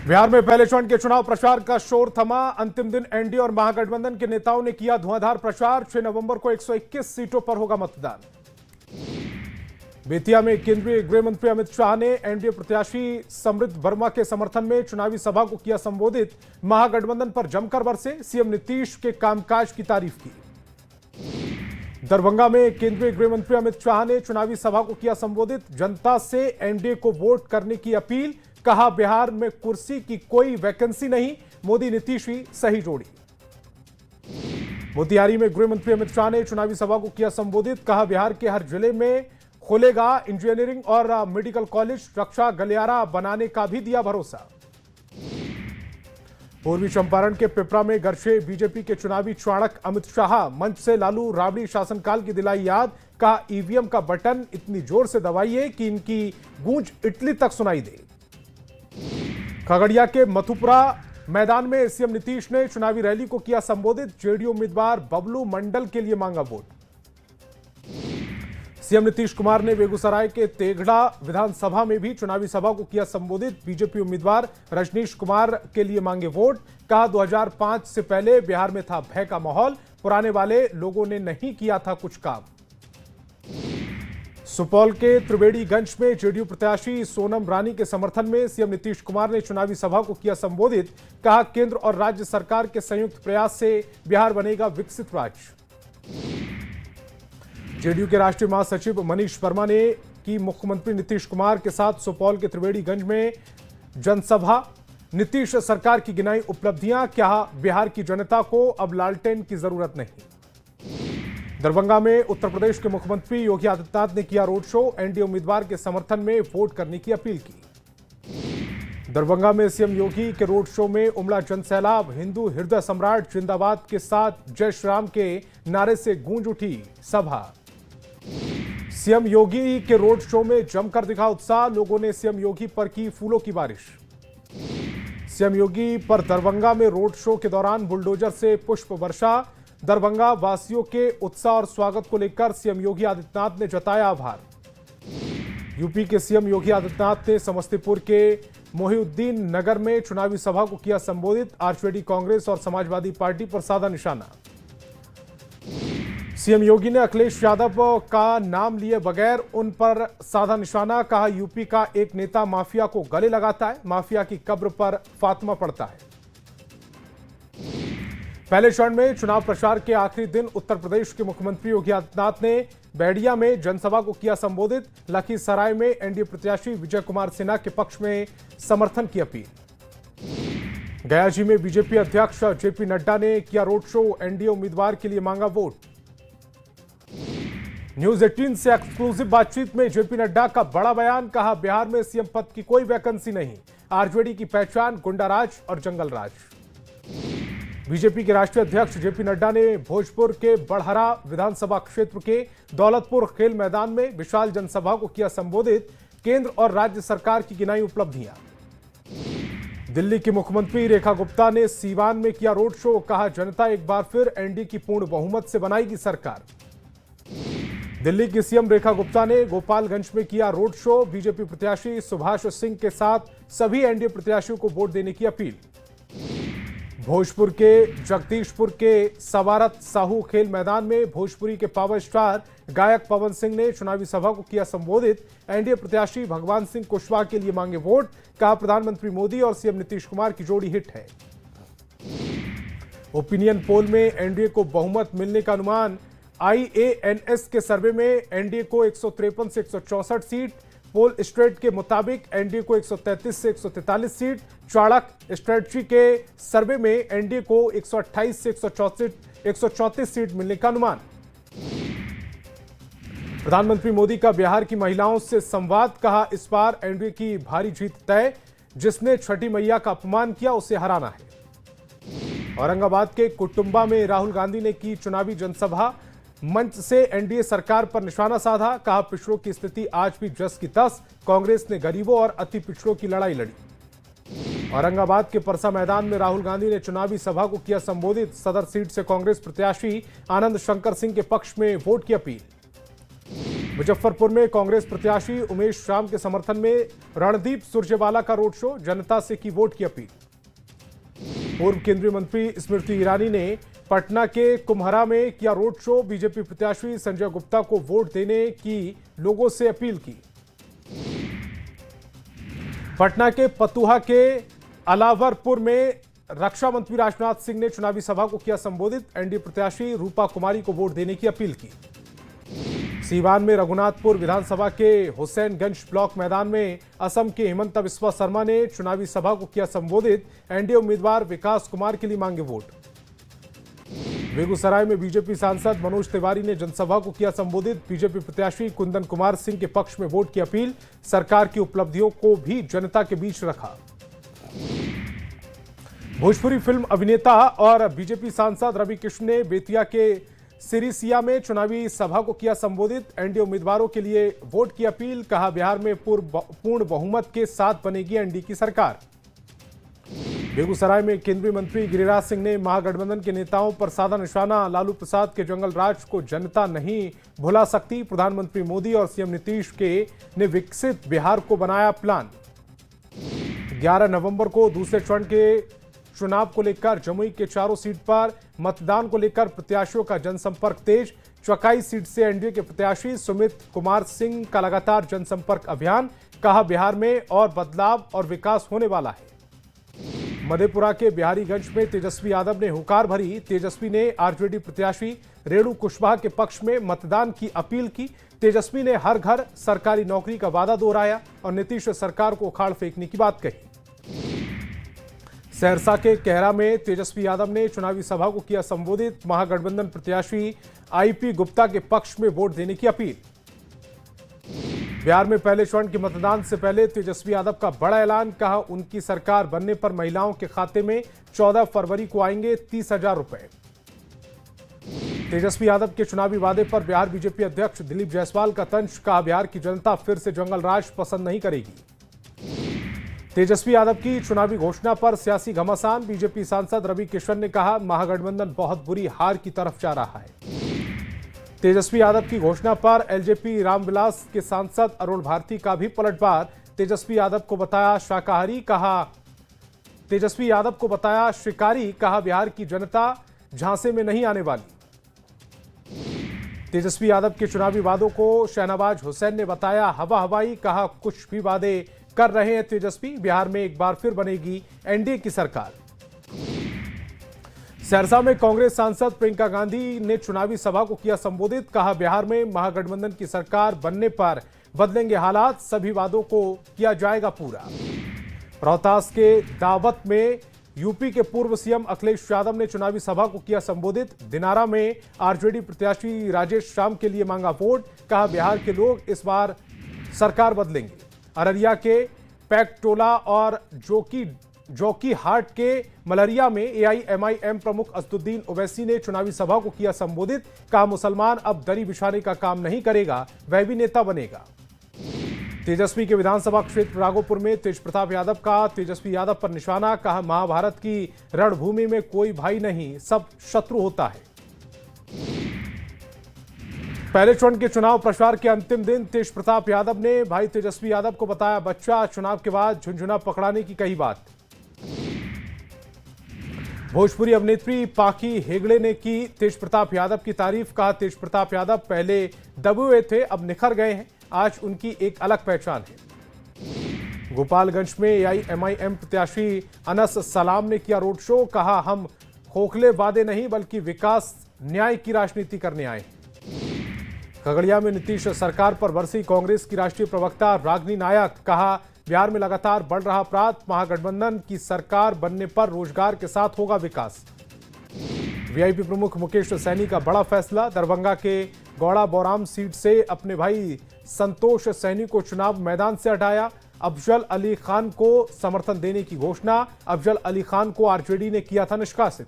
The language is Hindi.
बिहार में पहले चरण के चुनाव प्रचार का शोर थमा। अंतिम दिन एनडीए और महागठबंधन के नेताओं ने किया धुआंधार प्रचार। 6 नवंबर को 121 सीटों पर होगा मतदान। बेतिया में केंद्रीय गृह मंत्री अमित शाह ने एनडीए प्रत्याशी समृद्ध वर्मा के समर्थन में चुनावी सभा को किया संबोधित। महागठबंधन पर जमकर बरसे, सीएम नीतीश के कामकाज की तारीफ की। दरभंगा में केंद्रीय गृह मंत्री अमित शाह ने चुनावी सभा को किया संबोधित। जनता से एनडीए को वोट करने की अपील। कहा, बिहार में कुर्सी की कोई वैकेंसी नहीं, मोदी नीतीश ही सही जोड़ी। मोतिहारी में गृह मंत्री अमित शाह ने चुनावी सभा को किया संबोधित। कहा, बिहार के हर जिले में खोलेगा इंजीनियरिंग और मेडिकल कॉलेज। रक्षा गलियारा बनाने का भी दिया भरोसा। पूर्वी चंपारण के पिपरा में गरजे बीजेपी के चुनावी चाणक अमित शाह। मंच से लालू राबड़ी शासनकाल की दिलाई याद। कहा, ईवीएम का बटन इतनी जोर से दबाइए कि इनकी गूंज इटली तक सुनाई दे। खगड़िया के मथुपुरा मैदान में सीएम नीतीश ने चुनावी रैली को किया संबोधित। जेडीयू उम्मीदवार बबलू मंडल के लिए मांगा वोट। सीएम नीतीश कुमार ने बेगूसराय के तेघड़ा विधानसभा में भी चुनावी सभा को किया संबोधित। बीजेपी उम्मीदवार रजनीश कुमार के लिए मांगे वोट। कहा, 2005 से पहले बिहार में था भय का माहौल, पुराने वाले लोगों ने नहीं किया था कुछ काम। सुपौल के त्रिवेणीगंज में जेडीयू प्रत्याशी सोनम रानी के समर्थन में सीएम नीतीश कुमार ने चुनावी सभा को किया संबोधित। कहा, केंद्र और राज्य सरकार के संयुक्त प्रयास से बिहार बनेगा विकसित राज्य। जेडीयू के राष्ट्रीय महासचिव मनीष वर्मा ने की मुख्यमंत्री नीतीश कुमार के साथ सुपौल के त्रिवेणीगंज में जनसभा। नीतीश सरकार की गिनाई उपलब्धियां। कहा, बिहार की जनता को अब लालटेन की जरूरत नहीं। दरभंगा में उत्तर प्रदेश के मुख्यमंत्री योगी आदित्यनाथ ने किया रोड शो। एनडीए उम्मीदवार के समर्थन में वोट करने की अपील की। दरभंगा में सीएम योगी के रोड शो में उमड़ा जनसैलाब। हिंदू हृदय सम्राट जिंदाबाद के साथ जय श्री राम के नारे से गूंज उठी सभा। सीएम योगी के रोड शो में जमकर दिखा उत्साह। लोगों ने सीएम योगी पर की फूलों की बारिश। सीएम योगी पर दरभंगा में रोड शो के दौरान बुलडोजर से पुष्प वर्षा। दरभंगा वासियों के उत्साह और स्वागत को लेकर सीएम योगी आदित्यनाथ ने जताया आभार। यूपी के सीएम योगी आदित्यनाथ ने समस्तीपुर के मोहिउद्दीन नगर में चुनावी सभा को किया संबोधित। आरजेडी, कांग्रेस और समाजवादी पार्टी पर साधा निशाना। सीएम योगी ने अखिलेश यादव का नाम लिए बगैर उन पर साधा निशाना। कहा, यूपी का एक नेता माफिया को गले लगाता है, माफिया की कब्र पर फातिमा पड़ता है। पहले चरण में चुनाव प्रचार के आखिरी दिन उत्तर प्रदेश के मुख्यमंत्री योगी आदित्यनाथ ने बैडिया में जनसभा को किया संबोधित। लखीसराय में एनडीए प्रत्याशी विजय कुमार सिन्हा के पक्ष में समर्थन की अपील। गयाजी में बीजेपी अध्यक्ष जेपी नड्डा ने किया रोड शो। एनडीए उम्मीदवार के लिए मांगा वोट। न्यूज 18 से एक्सक्लूसिव बातचीत में जेपी नड्डा का बड़ा बयान। कहा, बिहार में सीएम पद की कोई वैकेंसी नहीं, आरजेडी की पहचान गुंडाराज और जंगल राज। बीजेपी के राष्ट्रीय अध्यक्ष जेपी नड्डा ने भोजपुर के बड़हरा विधानसभा क्षेत्र के दौलतपुर खेल मैदान में विशाल जनसभा को किया संबोधित। केंद्र और राज्य सरकार की गिनाई उपलब्धियां। दिल्ली की मुख्यमंत्री रेखा गुप्ता ने सीवान में किया रोड शो। कहा, जनता एक बार फिर एनडीए की पूर्ण बहुमत से बनाएगी सरकार। दिल्ली की सीएम रेखा गुप्ता ने गोपालगंज में किया रोड शो। बीजेपी प्रत्याशी सुभाष सिंह के साथ सभी एनडीए प्रत्याशियों को वोट देने की अपील। भोजपुर के जगदीशपुर के सवारत साहू खेल मैदान में भोजपुरी के पावर स्टार गायक पवन सिंह ने चुनावी सभा को किया संबोधित। एनडीए प्रत्याशी भगवान सिंह कुशवाहा के लिए मांगे वोट। कहा, प्रधानमंत्री मोदी और सीएम नीतीश कुमार की जोड़ी हिट है। ओपिनियन पोल में एनडीए को बहुमत मिलने का अनुमान। आईएएनएस के सर्वे में एनडीए को 153 से 164 सीट। पोल स्ट्रेट के मुताबिक एनडीए को 133 से 143 सीट। चाणक स्ट्रेटजी के सर्वे में एनडीए को 128 से 134 सीट मिलने का अनुमान। प्रधानमंत्री मोदी का बिहार की महिलाओं से संवाद। कहा, इस बार एनडीए की भारी जीत तय। जिसने छठी मैया का अपमान किया उसे हराना है। औरंगाबाद के कुटुंबा में राहुल गांधी ने की चुनावी जनसभा। मंच से एनडीए सरकार पर निशाना साधा। कहा, पिछड़ों की स्थिति आज भी जस की तस। कांग्रेस ने गरीबों और अति पिछड़ों की लड़ाई लड़ी। औरंगाबाद के परसा मैदान में राहुल गांधी ने चुनावी सभा को किया संबोधित। सदर सीट से कांग्रेस प्रत्याशी आनंद शंकर सिंह के पक्ष में वोट की अपील। मुजफ्फरपुर में कांग्रेस प्रत्याशी उमेश राम के समर्थन में रणदीप सुरजेवाला का रोड शो, जनता से की वोट की अपील। पूर्व केंद्रीय मंत्री स्मृति ईरानी ने पटना के कुम्हरा में किया रोड शो, बीजेपी प्रत्याशी संजय गुप्ता को वोट देने की लोगों से अपील की। पटना के पतुहा के अलावरपुर में रक्षा मंत्री राजनाथ सिंह ने चुनावी सभा को किया संबोधित, एनडीए प्रत्याशी रूपा कुमारी को वोट देने की अपील की। सीवान में रघुनाथपुर विधानसभा के हुसैनगंज ब्लॉक मैदान में असम के हिमंता बिस्वा शर्मा ने चुनावी सभा को किया संबोधित, एनडीए उम्मीदवार विकास कुमार के लिए मांगे वोट। बेगूसराय में बीजेपी सांसद मनोज तिवारी ने जनसभा को किया संबोधित, बीजेपी प्रत्याशी कुंदन कुमार सिंह के पक्ष में वोट की अपील, सरकार की उपलब्धियों को भी जनता के बीच रखा। भोजपुरी फिल्म अभिनेता और बीजेपी सांसद रवि कृष्ण ने बेतिया के सिरिसिया में चुनावी सभा को किया संबोधित, एनडीए उम्मीदवारों के लिए वोट की अपील, कहा बिहार में पूर्ण बहुमत के साथ बनेगी एनडीए की सरकार। बेगूसराय में केंद्रीय मंत्री गिरिराज सिंह ने महागठबंधन के नेताओं पर साधा निशाना, लालू प्रसाद के जंगल राज को जनता नहीं भुला सकती, प्रधानमंत्री मोदी और सीएम नीतीश ने विकसित बिहार को बनाया प्लान। 11 नवंबर को दूसरे चरण के चुनाव को लेकर जमुई के चारों सीट पर मतदान को लेकर प्रत्याशियों का जनसंपर्क तेज, चौकाई सीट से एनडीए के प्रत्याशी सुमित कुमार सिंह का लगातार जनसंपर्क अभियान, कहा बिहार में और बदलाव और विकास होने वाला है। मधेपुरा के बिहारीगंज में तेजस्वी यादव ने हुंकार भरी, तेजस्वी ने आरजेडी प्रत्याशी रेणु कुशवाहा के पक्ष में मतदान की अपील की। तेजस्वी ने हर घर सरकारी नौकरी का वादा दोहराया और नीतीश सरकार को उखाड़ फेंकने की बात कही। सहरसा के कहरा में तेजस्वी यादव ने चुनावी सभा को किया संबोधित, महागठबंधन प्रत्याशी आईपी गुप्ता के पक्ष में वोट देने की अपील। बिहार में पहले चरण के मतदान से पहले तेजस्वी यादव का बड़ा ऐलान, कहा उनकी सरकार बनने पर महिलाओं के खाते में 14 फरवरी को आएंगे 30,000 रुपए। तेजस्वी यादव के चुनावी वादे पर बिहार बीजेपी अध्यक्ष दिलीप जायसवाल का तंज, कहा बिहार की जनता फिर से जंगल राज पसंद नहीं करेगी। तेजस्वी यादव की चुनावी घोषणा पर सियासी घमासान, बीजेपी सांसद रवि किशन ने कहा महागठबंधन बहुत बुरी हार की तरफ जा रहा है। तेजस्वी यादव की घोषणा पर एलजेपी रामविलास के सांसद अरुण भारती का भी पलटवार, तेजस्वी यादव को बताया शाकाहारी, कहा तेजस्वी यादव को बताया शिकारी, कहा बिहार की जनता झांसे में नहीं आने वाली। तेजस्वी यादव के चुनावी वादों को शहनवाज हुसैन ने बताया हवा हवाई, कहा कुछ भी वादे कर रहे हैं तेजस्वी, बिहार में एक बार फिर बनेगी एनडीए की सरकार। सहरसा में कांग्रेस सांसद प्रियंका गांधी ने चुनावी सभा को किया संबोधित, कहा बिहार में महागठबंधन की सरकार बनने पर बदलेंगे हालात, सभी वादों को किया जाएगा पूरा। रोहतास के दावत में यूपी के पूर्व सीएम अखिलेश यादव ने चुनावी सभा को किया संबोधित, दिनारा में आरजेडी प्रत्याशी राजेश राम के लिए मांगा वोट, कहा बिहार के लोग इस बार सरकार बदलेंगे। अररिया के पैकटोला और जोकी हाट के मलरिया में एआईएमआईएम प्रमुख असदुद्दीन ओवैसी ने चुनावी सभा को किया संबोधित, कहा मुसलमान अब दरी बिछाने का काम नहीं करेगा, वह भी नेता बनेगा। तेजस्वी के विधानसभा क्षेत्र राघोपुर में तेज प्रताप यादव का तेजस्वी यादव पर निशाना, कहा महाभारत की रणभूमि में कोई भाई नहीं, सब शत्रु होता है। पहले चरण के चुनाव प्रचार के अंतिम दिन तेज प्रताप यादव ने भाई तेजस्वी यादव को बताया बच्चा, चुनाव के बाद झुनझुना पकड़ाने की कही बात। भोजपुरी अभिनेत्री पाखी हेगड़े ने की तेज प्रताप यादव की तारीफ, कहा तेज प्रताप यादव पहले दबे हुए थे अब निखर गए हैं, आज उनकी एक अलग पहचान है। गोपालगंज में एआईएमआईएम प्रत्याशी अनस सलाम ने किया रोड शो, कहा हम खोखले वादे नहीं बल्कि विकास न्याय की राजनीति करने आए हैं। खगड़िया में नीतीश सरकार पर बरसी कांग्रेस की राष्ट्रीय प्रवक्ता रागिनी नायक, कहा बिहार में लगातार बढ़ रहा अपराध, महागठबंधन की सरकार बनने पर रोजगार के साथ होगा विकास। वीआईपी प्रमुख मुकेश सैनी का बड़ा फैसला, दरभंगा के गौड़ा बौराम सीट से अपने भाई संतोष सैनी को चुनाव मैदान से हटाया, अफजल अली खान को समर्थन देने की घोषणा, अफजल अली खान को आरजेडी ने किया था निष्कासित।